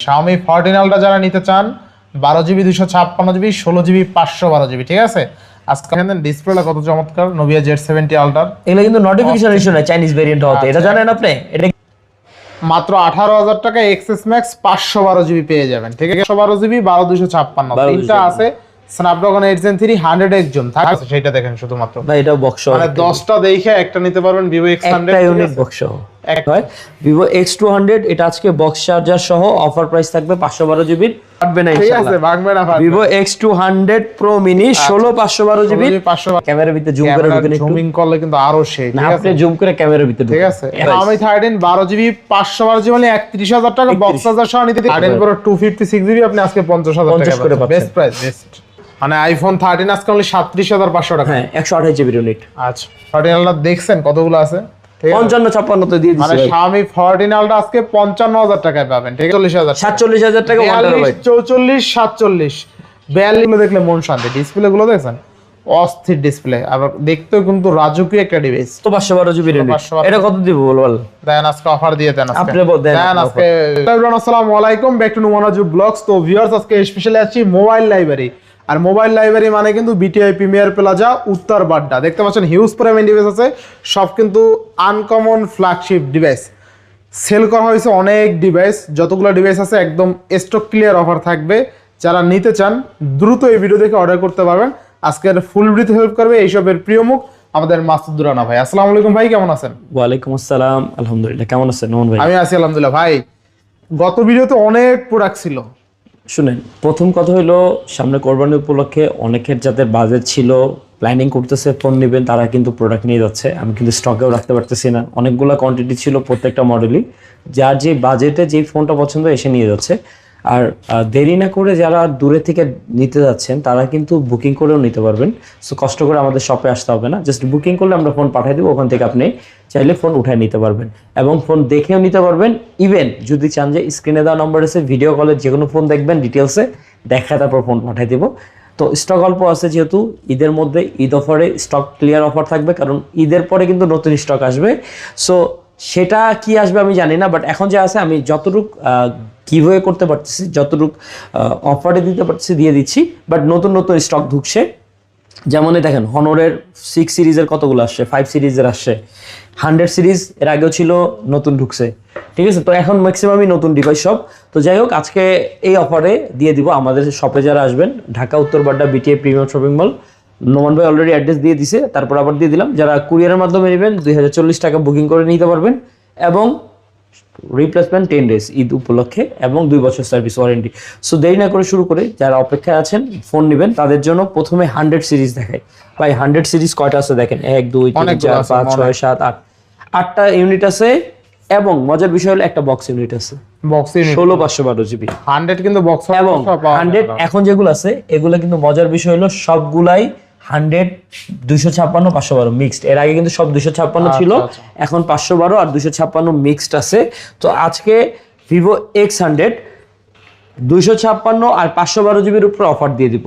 Xiaomi 14 Ultra যারা নিতে চান 12GB 256GB 16GB 512GB, ঠিক আছে? আজকে দেখেন ডিসপ্লেটা কত চমৎকার, Nubia Z70 Ultra। এগুলো কিন্তু নোটিফিকেশন ইস্যু না, চাইনিজ ভেরিয়েন্ট হতে, এটা জানেন আপনি? এটা মাত্র 18,000 টাকা XS Max 512GB পেয়ে যাবেন, ঠিক আছে? 512GB 12256 তিনটা আছে। Snapdragon 8 Gen 3 100X জোন থাকছে, সেটা দেখেন শুধুমাত্র। ভাই এটা বক্স মানে 10টা দেখে একটা নিতে পারবেন Vivo X100 একটা ইউনিট বক্স সহ এক হয় Vivo X200। এটা আজকে বক্স চার্জার সহ অফার প্রাইস থাকবে 512GB, কাটবে না ঠিক ইনশাআল্লাহ। আছে, ভাগবে না ভাগবে। Vivo X200 Pro Mini 16 512GB। ক্যামেরার ভিতরে জুম করে ঢুকে একটু জুমিং করলে কিন্তু আরো সেই, না, ঠিক আছে? আপনি জুম করে ক্যামেরার ভিতরে ঠিক আছে। Xiaomi 13 12GB 512GB মানে 31,000 টাকা বক্স চার্জার সহ নিতে। 13 Pro 256GB আপনি আজকে 50,000 টাকা করে পাচ্ছেন। Best price, best. মানে আইফোন 13 আজকে only 37,500 টাকা। হ্যাঁ 128GB ইউনিট। আচ্ছা 14 Ultra দেখছেন কতগুলো আছে? ঠিক আছে, 55 তে দিয়ে দিছি মানে ভাই। Xiaomi 14 Ultra আজকে 55,000 টাকায় পাবেন, ঠিক আছে? 47,000 টাকা 1 টেরাবাইট। 44 47 42 গুলো দেখলে মন শান্তি। ডিসপ্লে গুলো দেখছেন অস্থির ডিসপ্লে, আবার দেখতেও কিন্তু রাজকীয় একটা ডিভাইস। তো 512GB ইউনিট, এটা কত দিব বল? দেন আজকে অফার দিয়ে দেন আজকে। আপনি দেন আজকে আসসালামু আলাইকুম, ব্যাক টু নুমানাজু ব্লগস। তো ভিউয়ার্স আজকে স্পেশালি আছি মোবাইল লাইব্রেরি। আর মোবাইল লাইব্রেরি মানে কিন্তু বিটিআই প্রিমিয়ার প্লাজা উত্তর বাড্ডা। দেখতে পাচ্ছেন হিউজ পরিমাণ ডিভাইস আছে, সব কিন্তু আনকমন ফ্ল্যাগশিপ ডিভাইস। সেল করা হয়েছে অনেক ডিভাইস, যতগুলো ডিভাইস আছে একদম স্টক ক্লিয়ার অফার থাকবে। যারা নিতে চান দ্রুত এই ভিডিও দেখে অর্ডার করতে পারবেন। আজকের ফুল ভিডিওতে হেল্প করবে এইসবের প্রিয় মুখ আমাদের মাসুদ রানা ভাই। আসসালামু আলাইকুম ভাই, কেমন আছেন? ওয়ালাইকুম আসসালাম, আলহামদুলিল্লাহ। কেমন আছেন নোমান ভাই? আমি আছি আলহামদুলিল্লাহ। ভাই গত ভিডিওতে অনেক প্রোডাক্ট ছিল। শুনেন, প্রথম কথা হলো সামনে কোরবানি উপলক্ষে অনেকের যাদের বাজেট ছিল, প্ল্যানিং করতেছে ফোন নেবেন, তারা কিন্তু প্রোডাক্ট নিয়ে যাচ্ছে। আমি কিন্তু স্টকেও রাখতে পারতেছি না, অনেকগুলো কোয়ান্টিটি ছিল প্রত্যেকটা মডেলই। যার যে বাজেটে যেই ফোনটা পছন্দ এসে নিয়ে যাচ্ছে। আর দেরি না করে যারা দূরে থেকে নিতে যাচ্ছেন তারা কিন্তু বুকিং করেও নিতে পারবেন। সো কষ্ট করে আমাদের শপে আসতে হবে না, জাস্ট বুকিং করলে আমরা ফোন পাঠিয়ে দেবো, ওখান থেকে আপনি চাইলে ফোন উঠায় নিতে পারবেন এবং ফোন দেখেও নিতে পারবেন। ইভেন যদি চান যে স্ক্রিনে দেওয়া নম্বর আছে ভিডিও কলে যে কোনো ফোন দেখবেন ডিটেলসে দেখা, তারপর ফোন পাঠিয়ে দেবো। তো স্টক অল্প আছে, যেহেতু ঈদের মধ্যে ঈদ অফারে স্টক ক্লিয়ার অফার থাকবে, কারণ ঈদের পরে কিন্তু নতুন স্টক আসবে। সো সেটা কি আসবে আমি জানি না, বাট এখন যে আছে আমি যতটুকু গিভওয়ে করতে পারতেছি, যতটুকু অফারে দিতে পারতেছি দিয়ে দিচ্ছি। বাট নতুন নতুন স্টক ঢুকছে, যেমনই দেখেন হনরের 6 সিরিজের কতগুলো আসছে, 5 সিরিজের আসছে, 100 সিরিজ এর আগেও ছিল, নতুন ঢুকছে, ঠিক আছে? তো এখন ম্যাক্সিমামই নতুন ডিভাইস সব। তো যাই হোক, আজকে এই অফারে দিয়ে দিব আমাদের শপে যারা আসবেন, ঢাকা উত্তর Badda BTI premium shopping mall. Noman ভাই অলরেডি অ্যাড্রেস দিয়ে দিছে, তারপর আবার দিয়ে দিলাম। যারা কুরিয়ারের মাধ্যমে নেবেন 2040 টাকা বুকিং করে নিতে পারবেন এবং রিপ্লেসমেন্ট 10 ডেজ ঈদ উপলক্ষে এবং 2 বছর সার্ভিস ওয়ারেন্টি। সো দেরি না করে শুরু করে যারা অপেক্ষায় আছেন ফোন নেবেন তাদের জন্য প্রথমে 100 সিরিজ দেখাই। ভাই 100 সিরিজ কয়টা আছে দেখেন, 1 2 3 4 5 6 7 8 8টা ইউনিট আছে এবং মজার বিষয় হলো একটা বক্স ইউনিট আছে। বক্স ইউনিট 16 512GB 100 কিন্তু বক্স এবং 100 এখন যেগুলো আছে এগুলো কিন্তু মজার বিষয় হলো সবগুলাই 100 256 512 মিক্সড। এর আগে কিন্তু সব 256 ছিল, এখন 512 আর 256 মিক্সড আছে। তো আজকে Vivo X100 256 আর 512GB এর উপর অফার দিয়ে দিব।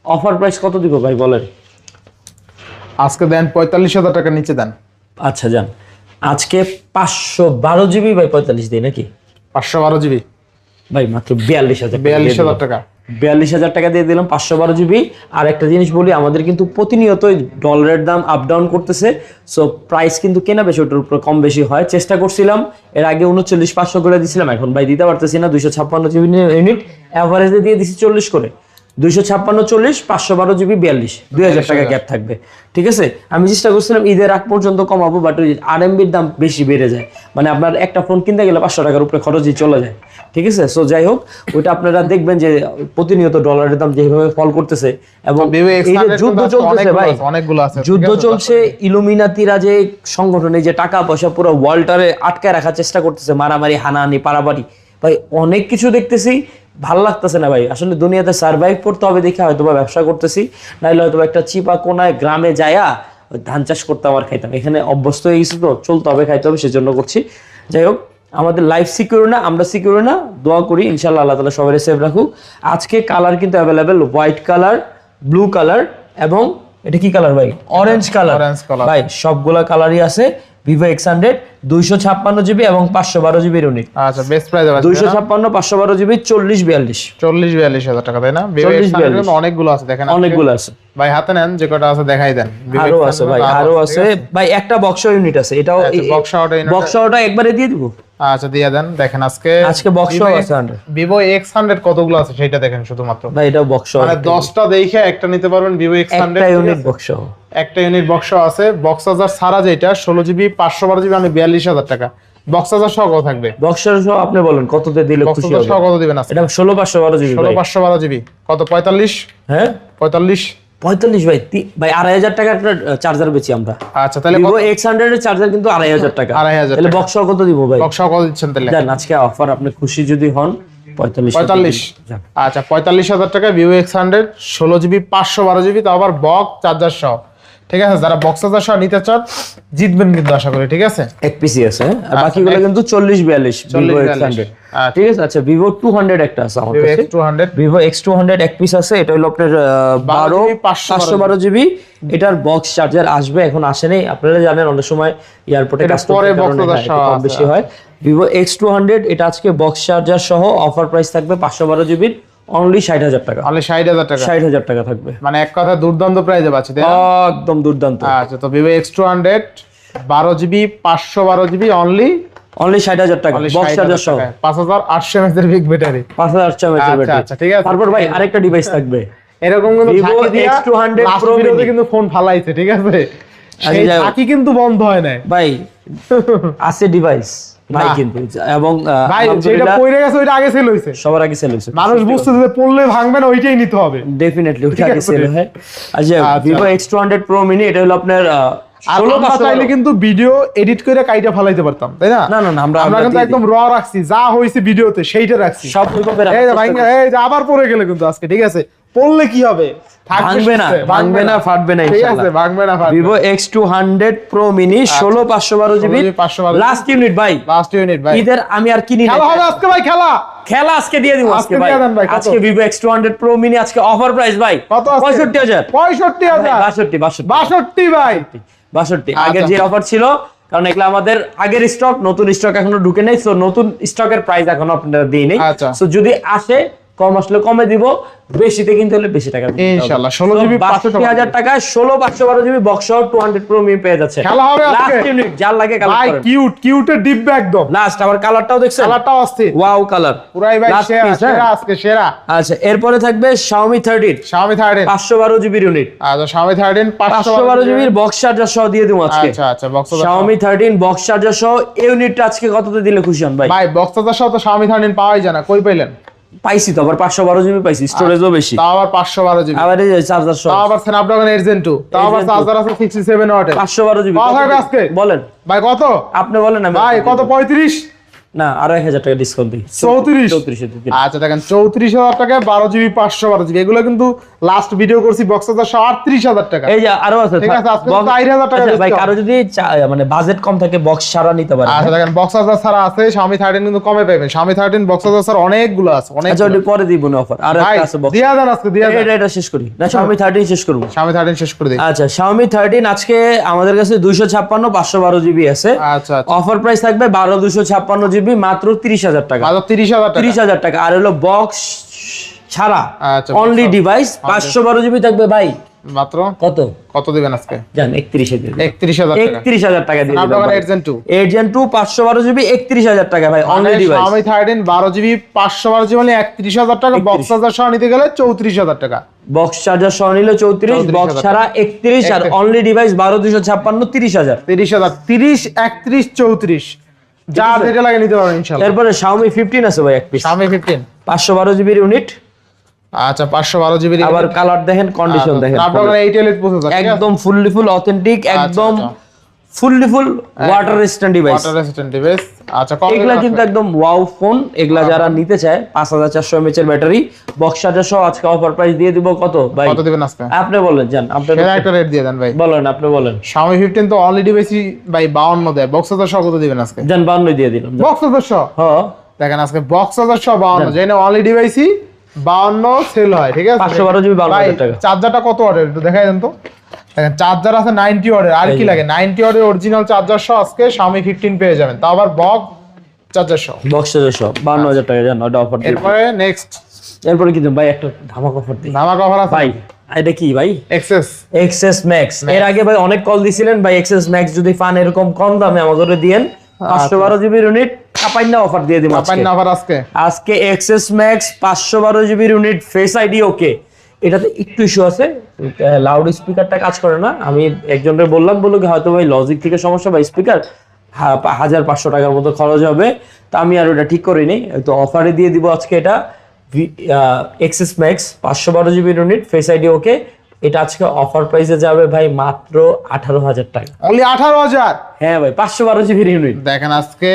অফার প্রাইস কত দিব ভাই বলেন? আজকে দেন 45,000 টাকা নিচে দেন। আচ্ছা যান, আজকে 512GB ভাই 45 দিই নাকি? 512GB ভাই মাত্র 42,000 42,000 টাকা 42,000 টাকা দিয়ে দিলাম 512GB। আর একটা জিনিস বলি, আমাদের কিন্তু প্রতিনিয়তই ডলারের দাম আপ ডাউন করতেছে। সো প্রাইস কিন্তু কেনা বেশি ওটার উপর কম বেশি হয়। চেষ্টা করছিলাম এর আগে 39,500 করে দিছিলাম, এখন ভাই দিতে পারতেছি না। 256GB ইউনিট অ্যাভারেজে দিয়ে দিছি 40 করে। 256 40 512GB 42 2,000 টাকা গ্যাপ থাকবে, ঠিক আছে? আমি চেষ্টা করছিলাম ঈদের আগ পর্যন্ত কমাবো, বাট ওই আরএমবির দাম বেশি বেড়ে যায়, মানে আপনার একটা ফোন কিনতে গেলে 500 টাকার উপরে খরচই চলে যায়, ঠিক আছে? সো যাই হোক, ওইটা আপনারা দেখবেন যে প্রতিনিয়ত ডলারের দাম যেভাবে ফল করতেছে এবং এই যে যুদ্ধ চলতেছে ভাই, অনেকগুলো আছে, যুদ্ধ চলছে, ইলুমিনাতিরা যে সংগঠনে যে টাকা পয়সা পুরো ওয়ার্ল্ডটারে আটকায় রাখার চেষ্টা করতেছে, মারামারি হানাহানি পারাবারি, ভাই অনেক কিছু দেখতেছি, ভাল লাগতেছে না ভাই। আসলে দুনিয়াতে সার্ভাইভ করতে হবে দেখে হয়তো বা ব্যবসা করতেছি, নাহলে হয়তো একটা চিপা কোনায় গ্রামে যায়া ধান চাষ করতে আমার খাইতাম। এখানে অভ্যস্ত হয়ে গেছি, তো চলতে হবে, খাইতে হবে, সেজন্য করছি। যাই হোক, আমাদের লাইফ সিকিউর না, আমরা সিকিউর না, দোয়া করি ইনশাল্লাহ আল্লাহ তাআলা সবাই সেফ রাখুক। আজকে কালার কিন্তু available, white colour, blue colour এবং এটা কি কালার ভাই? Orange colour. ভাই সবগুলা কালারই আছে। ভিভো X100 256GB এবং 512GB ইউনিট। আচ্ছা বেস্ট প্রাইস আছে 256 512GB 40 42 হাজার টাকা তাই না? ভিভো 42 অনেকগুলো আছে দেখেন, অনেকগুলো আছে ভাই হাতে নেন যে কটা আছে দেখাই দেন। আরো আছে ভাই, আরো আছে ভাই, একটা বক্স ইউনিট আছে, এটাও বক্সটা একবারে দিয়ে দিব। আচ্ছা দিয়ে দেন। দেখেন আজকে বক্স আছে আন্ডার ভিভো X100 কতগুলো আছে সেটা দেখেন শুধুমাত্র ভাই, এটা বক্স মানে 10টা দেখে একটা নিতে পারবেন ভিভো X100 একটা ইউনিট বক্স, একটা ইউনিট বক্স আছে। বক্স চার্জার ছাড়া যেটা 16GB 512GB মানে 42000 টাকা। বক্স চার্জার সহ কত থাকবে? বক্সের সহ আপনি বলেন কততে দিলে খুশি হবে? সহ কত দিবেন? এটা 16512GB 16512GB কত? 45? হ্যাঁ 45 ভাই। ভাই 2500 টাকা একটা চার্জার বেচি আমরা। আচ্ছা তাহলে ভিভো X100 এর চার্জার কিন্তু 2500 টাকা। 2500 তাহলে বক্স কত দিব ভাই? বক্স কত দিচ্ছেন তাহলে? জান আজকে অফার, আপনি খুশি যদি হন 45। আচ্ছা 45000 টাকা ভিভো X100 16GB 512GB তাও আবার বক্স চার্জার সহ। ঠিক আছে, যারা বক্স চার্জার সহ নিতে চান জিতবেন কিন্তু আশা করি। ঠিক আছে, এক পিসি আছে আর বাকিগুলো কিন্তু 40 42 ভিভো X100। ঠিক আছে। আচ্ছা ভিভো 200 একটা আছে আমার কাছে, ভিভো X200 এক পিস আছে, এটা হলো আপনার 512GB। এটার বক্স চার্জার আসবে, এখন আসেনি। আপনারা জানেন অনেক সময় এয়ারপোর্টে পরে বক্স চার্জার সহ কম বেশি হয়। ভিভো X200 এটা আজকে বক্স চার্জার সহ অফার প্রাইস থাকবে 512GB অনলি 60000 টাকা। অনলি 60000 টাকা, 60000 টাকা থাকবে। মানে এক কথা দুর্দান্ত প্রাইসে পাচ্ছি, একদম দুর্দান্ত। আচ্ছা তো Vivo X200 12GB 512GB only 60000 টাকা বক্স চার্জার সহ, 5800 mAh এর বিগ ব্যাটারি, 5800 mAh এর ব্যাটারি। আচ্ছা ঠিক আছে। তারপর ভাই আরেকটা ডিভাইস থাকবে এরকম কিন্তু ভিভো X200 Pro ভিডিওতে কিন্তু ফোন ফালাইছে। ঠিক আছে, সেই থাকি কিন্তু বন্ধ হয় না ভাই, আছে ডিভাইস ভাই কিন্তু, এবং ভাই যেটা পড়ে গেছে ওইটা আগে সেল হইছে, সবার আগে সেল হইছে। মানুষ বুঝতে যে পড়লে ভাঙবে না ওইটাই নিতে হবে, ডেফিনেটলি ওইটা আগে সেল হয়। আচ্ছা ভিভো X200 Pro mini এটা হলো আপনার আমরা চাইলে কিন্তু ভিডিও এডিট করে কাইটা ফালাইতে পারতাম, তাই না? না আমরা কিন্তু একদম র রাখছি, যা হইছে ভিডিওতে সেইটা রাখছি সব ওইভাবে রাখছি। এই যে আবার পড়ে গেলে কিন্তু আজকে, ঠিক আছে, পড়লে কি হবে? ভাঙবে না ফাটবে না ঠিক আছে, ভাঙবে না ফাটবে। Vivo X200 Pro mini 16512GB last unit ভাই, ঈদের আমি আর কিনি না। খেলা হবে আজকে ভাই, খেলা আজকে দিয়ে দিব আজকে ভাই। আজকে ভিভো X200 Pro mini আজকে অফার প্রাইস ভাই কত? 65000 62 ভাই, 62। আগের যে অফার ছিল, কারণ এগুলো আমাদের আগের স্টক, নতুন স্টক এখনো ঢুকে নাই, সো নতুন স্টকের প্রাইস এখনো আপনারা দিই নাই। সো যদি আসে কম আসলে কমে দিব, বেশিতে কিনতে হলে বেশি টাকা ইনশাআল্লাহ। 16GB 62000 টাকা 16512GB বক্স 200 Pro mini পেয়ে যাচ্ছে। খেলা হবে আজকে, লাস্ট ইউনিট যার লাগে কালার ভাই, কিউটের ডিব্বা একদম লাস্ট। আবার কালারটাও দেখছেন, কালারটাও অস্থির, ওয়াও কালার পুরাই ভাই সেরা আজকে সেরা। আচ্ছা এরপরে থাকবে Xiaomi 13 512GB ইউনিট। আচ্ছা Xiaomi 13 512GB বক্স চার্জার সহ দিয়ে দেব আজকে। আচ্ছা বক্স Xiaomi 13 বক্স চার্জার সহ ইউনিটটা আজকে কততে দিলে খুশি হন ভাই? ভাই বক্স চার্জার সহ তো Xiaomi 13 পাওয়াই যায় না, কই পাইলেন? পাইছি তো, আবার 512GB পাইছি, স্টোরেজও বেশি, তাও আবার 512GB, আবার এই চার্জার সহ, তাও আবার Snapdragon 8 Gen 2, তাও আবার চার্জার আছে 67 ওয়াটের, 512GB আজকে বলেন ভাই কত? আপনি বলেন। আমি ভাই কত? 35 না আরো 1000 টাকা ডিসকাউন্ট দিই, 34। আচ্ছা দেখেন 34000 টাকা 12GB 512GB, এগুলো কিন্তু লাস্ট ভিডিও করছি বক্স চার্জার 38000 টাকা। এই যে আরো আছে, ঠিক আছে, আজকে 4000 টাকা ভাই। কারো যদি মানে বাজেট কম থাকে বক্স ছাড়া নিতে পারে। আচ্ছা দেখেন বক্স চার্জার ছাড়া আছে Xiaomi 13 কিন্তু কমে পাবেন। Xiaomi 13 বক্স চার্জার ছাড়া অনেকগুলো আছে, অনেক। আচ্ছা ওটা পরে দিব না অফার, আর একটা আছে বক্স দিয়া দেন আজকে, দিয়া দেন। এটা শেষ করি না, Xiaomi 13 শেষ করব। Xiaomi 13 শেষ করে দেই। আচ্ছা Xiaomi 13 আজকে আমাদের কাছে 256 512GB আছে। আচ্ছা অফার প্রাইস থাকবে 256GB মাত্র 30000 টাকা, মাত্র 30000 টাকা। আর হলো বক্স ছাড়া অনলি ডিভাইস 512GB থাকবে ভাই মাত্র। কত দিবেন আজকে? জান 31000 টাকা দিয়ে দিবেন। Snapdragon 8 Gen 2 512GB 31000 টাকা ভাই only device. Xiaomi 13 12GB 512GB মানে 31000 টাকা, বক্স চার্জার সহ নিতে গেলে 34000 টাকা। বক্স চার্জার সহ নিলে 34, বক্স ছাড়া 31, আর অনলি ডিভাইস 12256 30000 30 31 34, যার যেটা লাগে নিতে পারবেন ইনশাআল্লাহ। এরপরে Xiaomi 15 আছে ভাই এক পিস, Xiaomi 15 512GB ইউনিট। আচ্ছা 512GB, আবার কালার দেখেন, কন্ডিশন দেখেন, Snapdragon 8 Elite প্রসেসর, একদম ফুললি ফুল অথেন্টিক, একদম fully full water resistant device. আচ্ছা এগুলা কিন্তু একদম ওয়াও ফোন। এগুলা যারা নিতে চায় 5400 mAh এর ব্যাটারি, বক্স চার্জার সহ আজকে অফার প্রাইস দিয়ে দিব কত ভাই? কত দিবেন আজকে? আপনি বলেন, জান আপনি একটা রেট দিয়ে দেন ভাই। বলেন, আপনি বলেন। Xiaomi 15 তো অলরেডি বেশি ভাই 52 দেয়, বক্স চার্জার সহ কত দিবেন আজকে? জান 52 দিয়ে দিলাম। বক্স চার্জার সহ হ্যাঁ দেখেন আজকে বক্স চার্জার সহ 52, যেন অলরেডি বেশি 52 সেল হয়। ঠিক আছে 512GB 12000 টাকা। চার্জারটা কত ওয়াটের একটু দেখাই দেন তো। দেখেন চার্জার আছে 90 ওয়াটের, আর কি লাগে 90 ওয়াটের অরিজিনাল চার্জার সহ আজকে Xiaomi 15 পেয়ে যাবেন, তা আবার বক্স চার্জার সহ। বক্স চার্জার সহ 52,000 টাকা জান, ওটা অফার দিই। এরপরে নেক্সট, এরপরে কিন্তু ভাই একটা ধামাকা অফার দিই। ধামাকা অফার আছে ভাই এটা কি ভাই? XS Max. এর আগে ভাই অনেক কল দিছিলেন ভাই, এক্সেস ম্যাক্স যদি পান এরকম কম দামে আমাদের দিয়েন, 512 জিবি ইউনিট কাপাইনা অফার দিয়ে দিই আজকে। কাপাইনা অফার আজকে XS Max 512 GB unit, face ID okay. এটাতে একটু ইস্যু আছে, লাউড স্পিকারটা কাজ করে না। আমি একজনের বললাম, বললো হয়তো ভাই লজিক থেকে সমস্যা বা স্পিকার, 1500 টাকার মতো খরচ হবে। তা আমি আর ওটা ঠিক করিনি, তো অফারে দিয়ে দিব আজকে এটা XS Max 512 GB unit, face ID okay. এটা আজকে অফার প্রাইসে যাবে ভাই মাত্র 18,000 টাকা। অনলি 18,000? হ্যাঁ ভাই 512 জিবি ইউনিট। দেখেন আজকে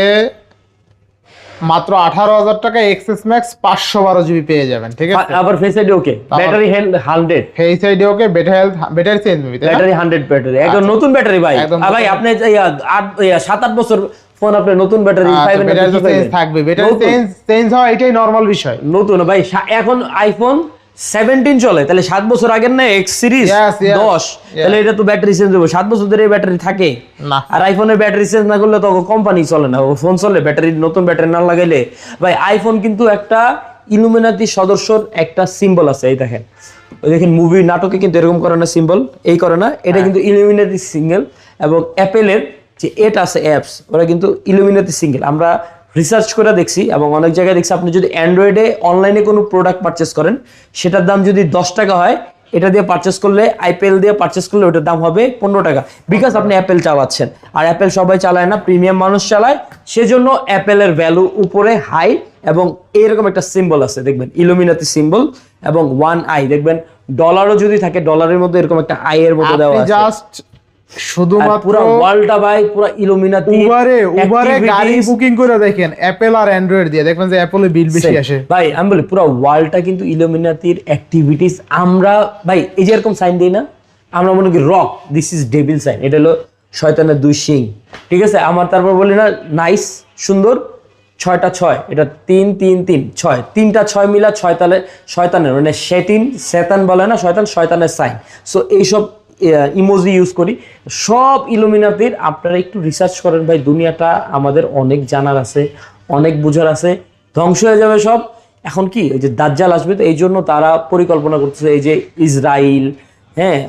মাত্র 18,000 টাকা এক্সেস ম্যাক্স 512 জিবি পেয়ে যাবেন, ঠিক আছে? আবার ফেস আইডি ওকে, ব্যাটারি হেলথ 100, ফেস আইডি ওকে, ব্যাটারি চেঞ্জ হবে, ব্যাটারি 100 ব্যাটারি, একদম নতুন ব্যাটারি ভাই। ভাই আপনি 7-8 বছর ফোন, আপনি নতুন ব্যাটারি পাইবেন, ব্যাটারি চেঞ্জ থাকবে, ব্যাটারি চেঞ্জ হয় এটাই নরমাল বিষয়। নতুন ভাই, এখন আইফোন 17 চলে, তাহলে 7 বছর আগের না এক্স সিরিজ 10, তাহলে এটা তো ব্যাটারি চেঞ্জ হবে। 7 বছর ধরে ব্যাটারি থাকে না, আর আইফোনের ব্যাটারি চেঞ্জ না করলে তো কোম্পানি চলে না, ও ফোন চলে ব্যাটারি, নতুন ব্যাটারি না লাগাইলে। ভাই আইফোন কিন্তু একটা ইলুমিনাতি সদস্যর একটা সিম্বল আছে, এই দেখেন, ওই দেখেন মুভি নাটকে কিন্তু এরকম করে না সিম্বল, এই করে না, এটা কিন্তু ইলুমিনাতি সিঙ্গেল। এবং অ্যাপেলের যে এটা আছে অ্যাপস, ওরা কিন্তু ইলুমিনাতি সিঙ্গেল। আমরা রিসার্চ করে দেখছি এবং অনেক জায়গায় দেখছি, আপনি যদি অ্যান্ড্রয়েডে অনলাইনে কোনো প্রোডাক্ট পারচেস করেন, সেটার দাম যদি 10 টাকা হয়, এটা দিয়ে পারচেস করলে, আইপেল দিয়ে পারচেস করলে ওটার দাম হবে 15 টাকা, বিকজ আপনি অ্যাপেল চালাচ্ছেন। আর অ্যাপেল সবাই চালায় না, প্রিমিয়াম মানুষ চালায়, সেজন্য অ্যাপেলের ভ্যালু উপরে হাই। এবং এরকম একটা সিম্বল আছে দেখবেন, ইলুমিনাতি সিম্বল, এবং 1 আই দেখবেন, ডলারও যদি থাকে, ডলারের মধ্যে এরকম একটা আই এর মতো দেওয়া আছে। জাস্ট শুধুমাত্র পুরো ওয়ার্ল্ডটা ভাই পুরো ইলুমিনাতি। উবারে গাড়ি বুকিং করে দেখেন অ্যাপেল আর অ্যান্ড্রয়েড দিয়ে, দেখবেন যে অ্যাপলে বিল বেশি আসে। ভাই আমি বলি পুরো ওয়ার্ল্ডটা কিন্তু ইলুমিনাতির অ্যাক্টিভিটিস। আমরা ভাই এই যে এরকম সাইন দিই না, আমরা মনে করি rock, this is devil sign, এটা হলো শয়তানের 2 শিং, ঠিক আছে? আমার তারপর বলি না নাইস সুন্দর, 6টা 6, এটা 3 3 3 6, 3টা 6 মিলা 6 তালে শয়তানের, মানে শয়তান বলে না, শয়তানের সাইন। সো এইসব ইমোজি ইউজ করি, সব ইলুমিনাতির। আপনারা একটু রিসার্চ করেন ভাই, দুনিয়াটা আমাদের অনেক জানার আছে, অনেক বুঝার আছে, ধ্বংস হয়ে যাবে সব। এখন কি ওই যে দাজ্জাল আসবে, তো এই জন্য তারা পরিকল্পনা করতেছে, এই যে ইসরায়েল, হ্যাঁ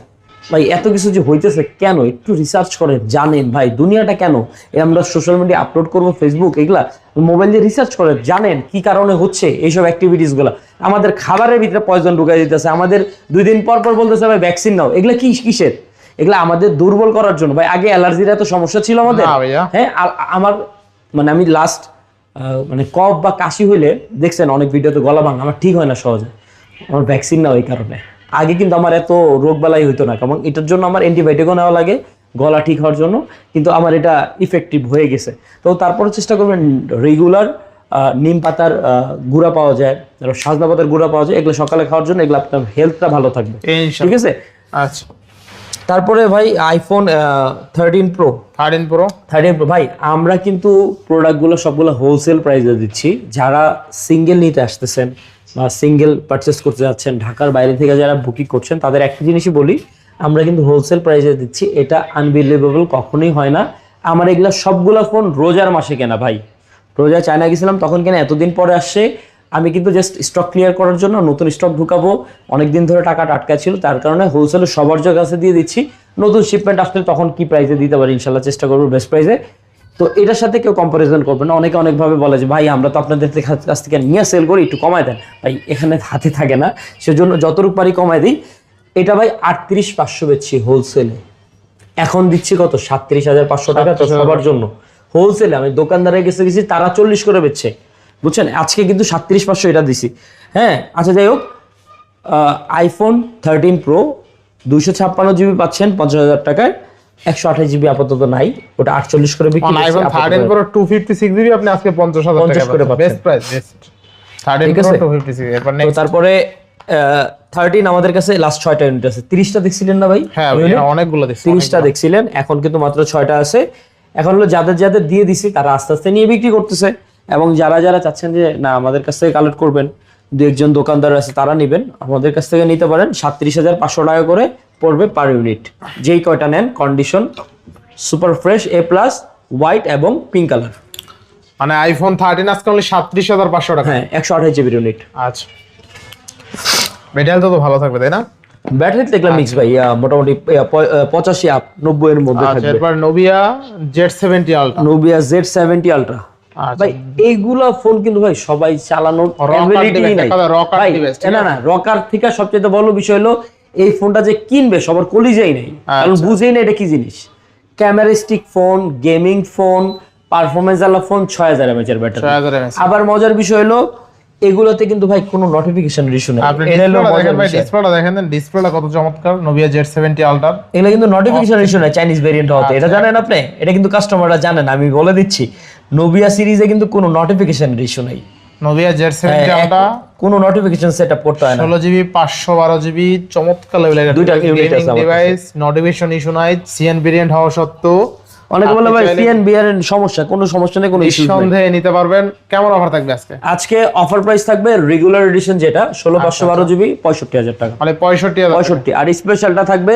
ভাই এত কিছু যে হইতেছে কেন, একটু রিসার্চ করেন, জানেন ভাই দুনিয়াটা কেন। আমরা সোশ্যাল মিডিয়া আপলোড করবো, ফেসবুক, এগুলা মোবাইল দিয়ে রিসার্চ করেন, জানেন কি কারণে হচ্ছে এইসব অ্যাক্টিভিটিস গুলা। আমাদের খাবারের ভিতরে পয়জন ঢুকাই দিতেছে, আমাদের 2 দিন পর পর বলতেছে ভাই ভ্যাকসিন নাও, এগুলা কিসের? এগুলা আমাদের দুর্বল করার জন্য ভাই। আগে অ্যালার্জির এত সমস্যা ছিল আমাদের, হ্যাঁ আমার মানে আমি লাস্ট মানে কফ বা কাশি হইলে দেখছেন অনেক ভিডিওতে গলা ভাঙা, আমার ঠিক হয় না সহজে, আমার ভ্যাকসিন নাও এই কারণে। আগে কিন্তু আমার এত রোগ বালাই হইতো না, কারণ এটার জন্য আমার অ্যান্টিবায়োটিকও নেওয়া লাগে গলা ঠিক হওয়ার জন্য, কিন্তু আমার এটা ইফেক্টিভ হয়ে গেছে। তো তারপরে চেষ্টা করবেন রেগুলার নিম পাতার গুঁড়া পাওয়া যায়, সাজনা পাতার গুঁড়া পাওয়া যায়, এগুলো সকালে খাওয়ার জন্য, এগুলো আপনার হেলথটা ভালো থাকবে, ঠিক আছে? আচ্ছা, তারপরে ভাই আইফোন 13 প্রো ভাই, আমরা কিন্তু প্রোডাক্টগুলো সবগুলো হোলসেল প্রাইসে দিচ্ছি। যারা সিঙ্গেল নিতে আসতেছেন বা সিঙ্গেল পারচেস করতে যাচ্ছেন, ঢাকার বাইরে থেকে যারা বুকিং করছেন, তাদের একটা জিনিসই বলি, আমরা কিন্তু হোলসেল প্রাইসে দিচ্ছি। এটা আনবিলিভেবল কখনোই হয় না। আমার এগুলো সবগুলো ফোন রোজার মাসে কেনা ভাই, রোজা চায়না গেছিলাম তখন কেনা, এতদিন পরে আসছে। আমি কিন্তু জাস্ট স্টক ক্লিয়ার করার জন্য নতুন স্টক ঢুকাবো, অনেকদিন ধরে টাকাটা আটকা ছিল, তার কারণে হোলসেলে সবার কাছে দিয়ে দিচ্ছি। নতুন শিপমেন্ট আসলে তখন কি প্রাইসে দিতে পারি, ইনশাল্লাহ চেষ্টা করবো বেস্ট প্রাইসে। তো এটার সাথে কেউ কম্পারিজন করবে না। অনেকে অনেকভাবে বলে যে ভাই আমরা তো আপনাদের কাছ থেকে নিয়ে সেল করি, একটু কমায় দেন। ভাই এখানে হাতে থাকে না, সেজন্য যতটুকু পারি কমায় দিই। এটা ভাই 38,500 বেচছি হোলসেলে, এখন দিচ্ছি কত 37,500 টাকা, তো সবার জন্য হোলসেলে। আমি দোকানদারে গেছি, তারা 40 করে বেচছে, বুঝছেন? আজকে কিন্তু 37,500 এটা দিছি, হ্যাঁ। আচ্ছা যাই হোক, আইফোন 13 প্রো 256 জিবি পাচ্ছেন 50,000 টাকায়, 128 জিবি আপাতত নাই, ওটা 48 করে বিক্রি করছি। আইফোন 13 প্রো 256 জিবি আপনি আজকে 50,000 টাকা করে পাচ্ছেন, বেস্ট প্রাইস, বেস্ট 13 প্রো 256। এরপর নেক্সট, তারপরে 13 আমাদের কাছে লাস্ট 6টা ইউনিট আছে। 30টা দেখছিলেন না ভাই? হ্যাঁ অনেকগুলো দেখছি, 30টা দেখছিলেন, এখন কিন্তু মাত্র 6টা আছে। এখন হলো যাদের দিয়ে দিছি তারা আস্তে আস্তে নিয়ে বিক্রি করতেছে, এবং যারা চাচ্ছেন যে না আমাদের কাছ থেকে কালেক্ট করবেন, 2-1 জন দোকানদার আছে তারা নেবেন, আমাদের কাছ থেকে নিতে পারেন। 37,500 টাকা করে পড়বে পার ইউনিট, যেই কয়টা নেন। Condition super fresh, A+ white এবং পিঙ্ক কালার। মানে আইফোন 13 আজকে অনলি 37,500 টাকা। হ্যাঁ 128 জিবি ইউনিট। আচ্ছা, ব্যাটারি তো ভালো থাকবে তাই না? ব্যাটারি দেখলাম মিক্স ভাই, মোটামুটি 85 আপ 90 এর মধ্যে আচ্ছা, থাকবে। এরপর Nubia Z70 ultra. Nubia Z70 ultra ভাই, এইগুলা ফোন কিন্তু ভাই সবাই চালানোর অ্যাবিলিটি নাই ভাই। না না, রকার থেকে সবচেয়ে বড় বিষয় হলো এই ফোনটা যে কিনবে সবার কলিজাই নেই, কারণ বুঝেই না এটা কি জিনিস। ক্যামেরাস্টিক ফোন, গেমিং ফোন, পারফরমেন্স আলা ফোন, 6000 mAh এর ব্যাটারি। 6000 mAh। আবার মজার বিষয় হলো এগুলোতে কিন্তু ভাই কোনো নোটিফিকেশন ইস্যু নেই। আপনি ডিসপ্লেটা দেখেন, ডিসপ্লেটা কত চমৎকার নোভিয়া Z70 আলট্রা। এগুলো কিন্তু নোটিফিকেশন ইস্যু নাই চাইনিজ ভেরিয়েন্ট হতে, এটা জানেন আপনি? এটা কিন্তু কাস্টমাররা জানেন, আমি বলে দিচ্ছি। নোভিয়া সিরিজে কিন্তু কোনো নোটিফিকেশন ইস্যু নাই। নোভিয়া Z70 আলট্রা কোনো নোটিফিকেশন সেটআপ করতে হয় না। 16GB 512GB চমৎকার লেভেলের দুইটা ইউনিট আছে ডিভাইস, নোটিফিকেশন ইস্যু নাই। সিএন ভেরিয়েন্ট হওয়া সত্ত্বেও অনেকে বলে ভাই সিএন বিআর এর সমস্যা, কোনো সমস্যা নেই, কোনো ইস্যু নেই। সন্দেহে নিতে পারবেন। কেমন অফার থাকবে আজকে? আজকে অফার প্রাইস থাকবে রেগুলার এডিশন যেটা 16/512GB 65,000 টাকা, মানে 65,000। 65, আর স্পেশালটা থাকবে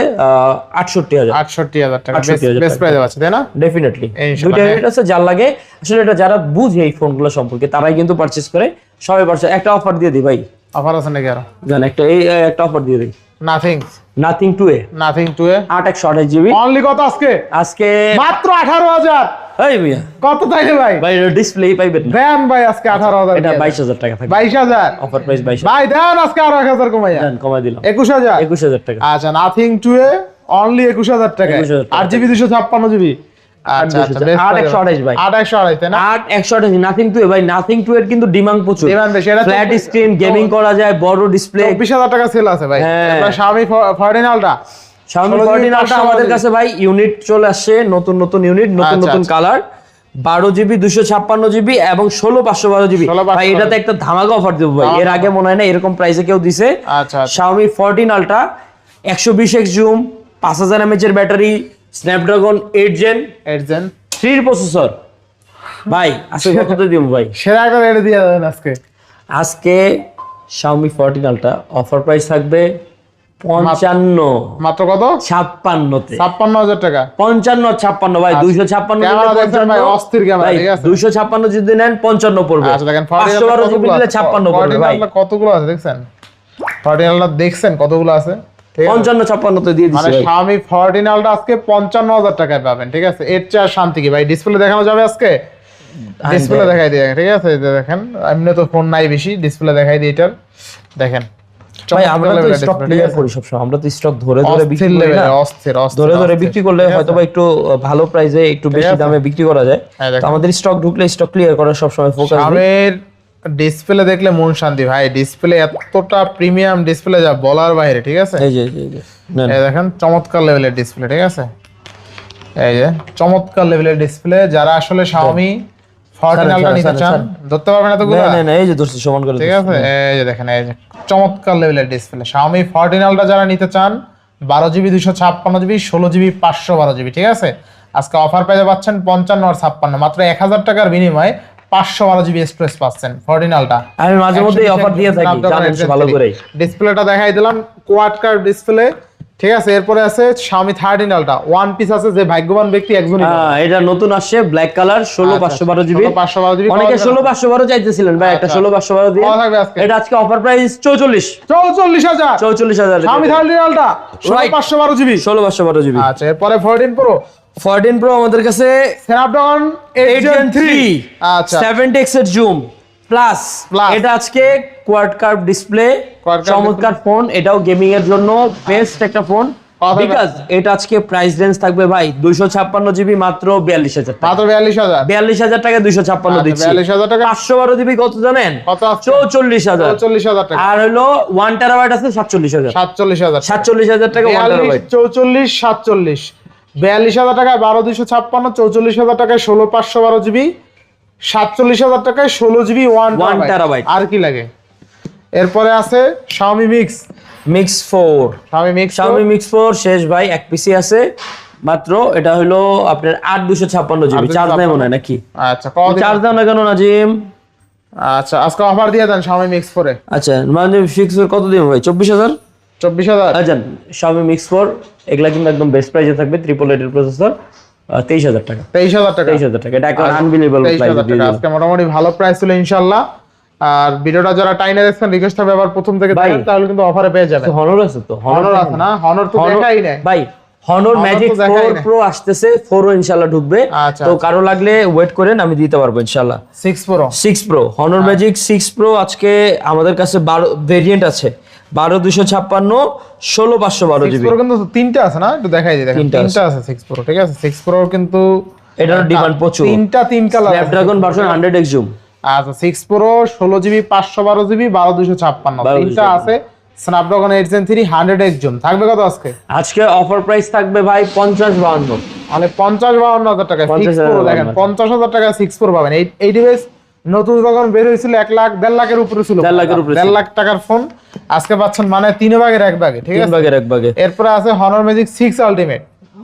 68,000। 68,000 টাকা 68,000 বেস্ট প্রাইসে আছে তাই না? ডেফিনেটলি ইনশাআল্লাহ। দুইটা ইউনিট আছে, যার লাগে আসলে এটা যারা বুঝে এই ফোনগুলো সম্পর্কে তারাই কিন্তু পারচেজ করে, সবাই পারচেজ। একটা অফার দিয়ে দিই ভাই, অফার আছে নাকি আরো? জান একটা একটা অফার দিয়ে দিই। নাথিং 2A 8 128GB অনলি কত আজকে? মাত্র 18,000। এই মিয়া কত তাইলে ভাই? ভাই ডিসপ্লে পাইবেন না দেন ভাই আজকে 18,000। এটা 22,000 টাকা থাকবে। 22,000 অফার প্রাইস 22,000 ভাই দেন আজকে আরো 1000 কমাইয়া। দেন কমাই দিলাম 21,000। 21,000 টাকা। আচ্ছা, নাথিং 2A অনলি 21,000 টাকা। 21,000 টাকা। 8GB 256GB। আচ্ছা আচ্ছা, 8/128 ভাই। 8/128 তাই না? 8/128 নাথিং 2A ভাই, নাথিং 2 এর কিন্তু ডিমান্ড প্রচুর। ডিমান্ড বেশি। এটা ফ্ল্যাট স্ক্রিন, গেমিং করা যায়, বড় ডিসপ্লে। 24,000 টাকা সেল আছে ভাই। হ্যাঁ। এবার Xiaomi 14 আলট্রা। Xiaomi 14 আলট্রা আমাদের কাছে ভাই ইউনিট চলে আসছে, নতুন নতুন ইউনিট, নতুন নতুন কালার। 12GB 256GB এবং 16/512GB। ভাই এটাতে একটা ধামাকা অফার দেব ভাই, এর আগে মনে হয় না এরকম প্রাইসে কেউ দিছে। আচ্ছা আচ্ছা। Xiaomi 14 ultra 120x zoom, 5000 mAh এর ব্যাটারি, স্ন্যাপড্রাগন 8 Gen 3 প্রসেসর। ভাই আজকে কত দিব ভাই? সেরা একটা রেট দিয়ে দেন আজকে। আজকে Xiaomi 14 আলট্রা অফার প্রাইস থাকবে 55, মাত্র কত? 56 তে। 56,000 টাকা। 55 56 ভাই, 256 ক্যামেরা দেখছেন ভাই, অস্থির ক্যামেরা, ঠিক আছে? 256 যদি নেন 55 পড়বে। আচ্ছা দেখেন 512GB দিলে 56 পড়বে ভাই। কতগুলো আছে দেখছেন? 14 আলট্রা দেখছেন কতগুলো আছে? 55 তে দিয়ে মানে দিছি ভাই। Xiaomi 14 আলট্রা আজকে 55,000 টাকায় পাবেন, ঠিক আছে? এর চেয়ে আর শান্তি কি ভাই? ডিসপ্লে দেখানো যাবে আজকে? ডিসপ্লে দেখাই দিই, ঠিক আছে? এই যে দেখেন, এমনি তো ফোন নাই বেশি, ডিসপ্লে দেখাই দিই এটার। দেখেন ভাই আমরা তো স্টক ক্লিয়ার করি সব সময়, আমরা তো স্টক ধরে ধরে বিক্রি করি না। অস্থির ধরে ধরে বিক্রি করলে হয়তো বা একটু ভালো প্রাইসে একটু বেশি দামে বিক্রি করা যায়। হ্যাঁ, দেখেন। তো আমাদের স্টক ঢুকলে স্টক ক্লিয়ার করার সব সময় ফোকাস দিই। Xiaomi ডিসপ্লে দেখলে মন শান্তি ভাই। ডিসপ্লে এতটা প্রিমিয়াম ডিসপ্লে যা বলার বাইরে, ঠিক আছে? এই যে নেন। এই দেখেন চমৎকার লেভেলের ডিসপ্লে, ঠিক আছে? এই যে চমৎকার লেভেলের ডিসপ্লে। যারা আসলে Xiaomi 14 আলট্রা নিতে চান, ধরতে পারবেন এতগুলো, না এই যে ধরছি সমান করে, ঠিক আছে? এই যে দেখেন, এই যে চমৎকার লেভেলের ডিসপ্লে। Xiaomi 14 আলট্রা যারা নিতে চান, 12GB 256GB 16GB 512GB, ঠিক আছে? আজকে অফার পেয়ে পাচ্ছেন 55 আর 56, মাত্র 1000 টাকার বিনিময়ে 512GB স্টোরেজ পাচ্ছেন 14 আলট্রা। আমি মাঝে মধ্যে অফার দিয়ে থাকি, জানেন ভালো করে। ডিসপ্লেটা দেখাই দিলাম, কোয়াড কার্ভ ডিসপ্লে, ঠিক আছে? এরপরে আছে Xiaomi 13 আলট্রা ওয়ান পিস আছে, যে ভাগ্যবান ব্যক্তি একজনই। হ্যাঁ এটা নতুন আসছে, ব্ল্যাক কালার, 16/512GB। 16/512GB অনেকে 16/512 চাইতেছিলেন ভাই, একটা 16/512 দিয়ে। কত থাকবে আজকে? এটা আজকে offer price 44,000। 44,000 Xiaomi 13 ultra 16/512GB। 16/512GB। আচ্ছা, এরপরে 14 প্রো 14 প্রো আমাদের কাছে স্ন্যাপড্রাগন 8 Gen 3। আচ্ছা, 70x এর জুম প্লাস, এটা আজকে কোয়াড কার্ভ ডিসপ্লে, চমৎকার ফোন। এটাও গেমিং এর জন্য বেস্ট একটা ফোন, বিকজ এটা আজকে প্রাইস রেঞ্জ থাকবে ভাই 256GB মাত্র 42,000 টাকা। মাত্র 42,000। 42,000 টাকা 256 দিচ্ছি। 42,000 টাকা। 512GB কত জানেন? কত আছে? 44,000। 44,000 টাকা। আর হলো 1 টেরাবাইট আছে 47,000। 47,000। 47,000 টাকা 1 টেরাবাইট। 44, 47, 42,000 টাকায় 12,256, 44,000 টাকায় 16/512GB, 47,000 টাকায় 16GB 1 টেরাবাইট। আর কি লাগে? এরপরে আছে Xiaomi Mix 4। Xiaomi Mix 4 শেষ ভাই, এক পিসি আছে মাত্র। এটা হলো আপনার 8,256GB। চার্জ নাই মনে হয় নাকি? আচ্ছা, কত চার্জ দাও না কেন নাজিম? আচ্ছা, আজকে অফার দিয়ে দেন Xiaomi Mix 4 এ। আচ্ছা মানে ফিক্স কত দিন ভাই? 24,000। 24,000 জান Xiaomi Mix 4 এগুলা কিন্তু একদম বেস্ট প্রাইসে থাকবে 888 এর প্রসেসর 23,000 টাকা 23,000 টাকা 23,000 টাকা এটা একটা আনবিলিভেবল প্রাইস 23,000 টাকা আজকে মোটামুটি ভালো প্রাইস ছিল ইনশাআল্লাহ। আর ভিডিওটা যারা টাইনে দেখছেন রিকোয়েস্ট হবে আবার প্রথম থেকে দেখেন তাহলে কিন্তু অফারে পেয়ে যাবেন। হনর আছে তো হনর আছে না? হনর তো দেখাই নাই ভাই। হনর ম্যাজিক 4 প্রো আসতেছে, 4 ইনশাআল্লাহ ঢুকবে। তো কারো লাগলে ওয়েট করেন, আমি দিতে পারবো ইনশাআল্লাহ। 6 প্রো হনর ম্যাজিক 6 প্রো আজকে আমাদের কাছে 12 ভেরিয়েন্ট আছে, 12256, 16512 জিবি। 6 প্রো কিন্তু তিনটা আছে না? একটু দেখাই দিই, দেখেন তিনটা আছে 6 প্রো, ঠিক আছে? 6 প্রো কিন্তু এটার ডিমান্ড প্রচুর, তিন colour, Snapdragon version 100x zoom. আচ্ছা 6 প্রো 16 জিবি 512 জিবি 12256 তিনটা আছে, স্ন্যাপড্রাগন 8 Gen 3 100x জুম। থাকবে কত আজকে? আজকে অফার প্রাইস থাকবে ভাই 50-52, মানে 50-52 টাকা 6 প্রো। দেখেন 50,000 টাকা 6 প্রো পাবেন। এই ডিভাইস নতুন যখন বের হয়েছিল 1 লাখ 1.5 লাখের উপরে ছিল, 1.5 লাখ টাকার ফোন আজকে পাচ্ছেন মানে 3 ভাগের 1 ভাগে, ঠিক আছে? 3 ভাগের 1 ভাগে। এরপর আছে হনর ম্যাজিক 6 আলটিমেট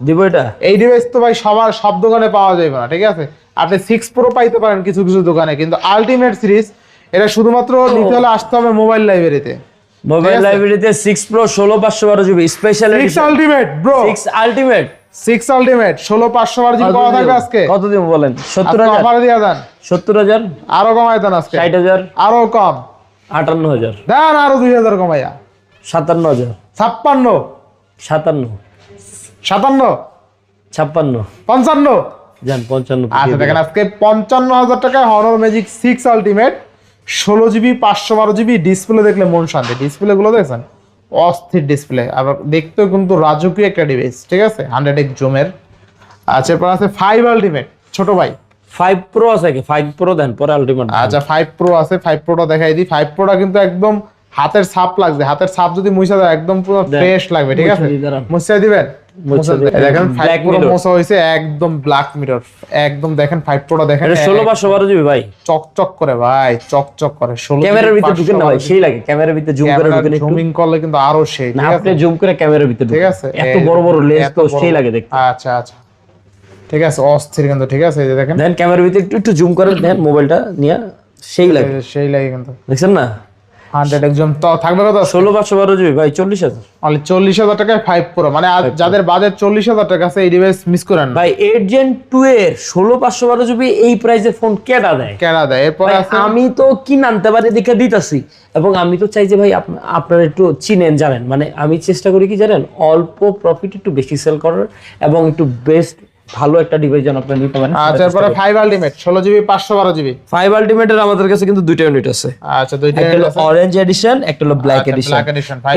দিব। এটা এই ডিভাইস তো ভাই সব দোকানে পাওয়া যাবে না, ঠিক আছে? আপনি 6 প্রো পাইতে পারেন কিছু কিছু দোকানে, কিন্তু আলটিমেট সিরিজ এটা শুধুমাত্র নিতে হলে আসতে হবে মোবাইল লাইব্রেরিতে। মোবাইল লাইব্রেরিতে 6 pro 16512 GB special 6 ultimate bro, 6 ultimate 16512 GB কত থাকবে আজকে? কত দিব বলেন? 70,000 অফার দিয়া দেন। 70,000 আরো কমাই দেন আজকে। 60,000 আরো কম 58,000 দেন, আরো 2,000 কমাইয়া 57,000 56 57 57 56 55 জান 55। আচ্ছা দেখেন আজকে 55,000 টাকায় Honor magic 6 ultimate 16 GB 512 GB. Display দেখলে মন শান্তি, ডিসপ্লে গুলো দেখছেন অস্থির ডিসপ্লে, আবার দেখতেও কিন্তু রাজকীয় একটা ডিভাইস, ঠিক আছে? 100x জুমের। আচ্ছা এরপর আছে 5 আলটিমেট ছোট ভাই। 5 প্রো আছে কি? 5 প্রো দেন পরে আলটিমেট। আচ্ছা 5 প্রো আছে, 5 প্রোটা দেখাই দিই। 5 প্রোটা কিন্তু একদম হাতের ছাপ লাগবে, হাতের ছাপ যদি মুছা দেয় একদম পুরো ফ্রেশ লাগবে, ঠিক আছে? মুছা দিবেন। দেখেন 5 প্রো মোছা হইছে একদম ব্ল্যাক মিরর, একদম দেখেন 5 প্রোটা দেখেন। এটা 16512 জিবি ভাই, চকচক করে ভাই, চকচক করে। 16 ক্যামেরার ভিতরে ঢুকেন না ভাই, সেই লাগে ক্যামেরার ভিতরে জুম করে ঢুকেন, একটু জুমিং করলে কিন্তু আরো সেই, না ঠিক আপনি আছে? জুম করে ক্যামেরার ভিতরে ঠিক ঢুকেন, আছে? এত বড় বড় লেন্স তো সেই লাগে দেখতে। আচ্ছা আচ্ছা ঠিক আছে, অস্থির কিন্তু, ঠিক আছে? এই যে দেখেন দেন ক্যামেরার ভিতরে একটু জুম করে দেন, মোবাইলটা নিয়ে সেই লাগে, সেই লাগে কিন্তু। দেখছেন না? 100x জুম তো থাকবে কত? 16512 জিবি ভাই 40,000 অনলি 40,000 টাকায় 5 প্রো। মানে যাদের বাজেট 40,000 টাকা আছে এই ডিভাইস মিস করেন না ভাই। 8 Gen 2 এর 16512 জিবি এই প্রাইসে ফোন কেডা দেয়? কেনা দেয়। এরপর ভাই, আছে আমি তো কি আনতে পারি দেখে দিতাছি, এবং আমি তো চাই যে ভাই আপনারা একটু চিনেন জানেন, মানে আমি চেষ্টা করি কি জানেন, অল্প প্রফিট একটু বেশি সেল করার, এবং একটু বেস্ট ভালো একটা ডিভাইস যেন আপনারা নিতে পারেন। আচ্ছা এরপর 5 আলটিমেট 16 জিবি 512 জিবি। 5 আলটিমেটের আমাদের কাছে কিন্তু দুইটা ইউনিট আছে। আচ্ছা দুইটা একটা হলো অরেঞ্জ এডিশন, একটা হলো ব্ল্যাক এডিশন।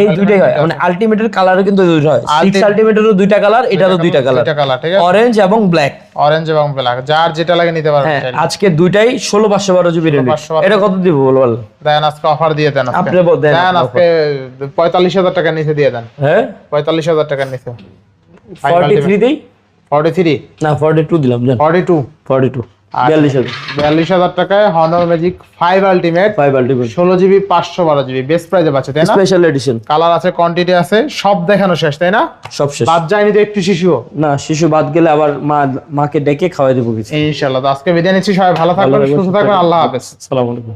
এই দুইটাই হয়, মানে আলটিমেটের কালারও কিন্তু দুইটা হয়। 6 আলটিমেটেরও দুইটা কালার, এটারও দুইটা কালার, ঠিক আছে? অরেঞ্জ এবং ব্ল্যাক। অরেঞ্জ এবং ব্ল্যাক, যার যেটা লাগে নিতে পারবেন। আজকে দুইটাই 16512 জিবি ইউনিট। এটা কত দিব বল? দেন আজকে অফার দিয়ে দেন আজকে। আপনি দেন আজকে 45,000 টাকা নিচে দিয়ে দেন। হ্যাঁ 45,000 টাকার নিচে 43 দেই 43 না 42 দিলাম জান। 42 42,000 টাকায় Honor magic 5 ultimate 16 GB 512 GB best প্রাইসে পাচ্ছে, তাই না? স্পেশাল এডিশন, কালার আছে, কোয়ান্টিটি আছে, সব দেখানো শেষ, তাই না? সব শেষ। বাদ যায়নি তো একটু শিশুও না, শিশু বাদ গেলে আবার মাকে ডেকে খাওয়াই দেবো কিছু ইনশাআল্লাহ। তো আজকে বিদায় নিচ্ছি, সবাই ভালো থাকবেন, সুস্থ থাকবেন, আল্লাহ হাফেজ। আসসালামু আলাইকুম।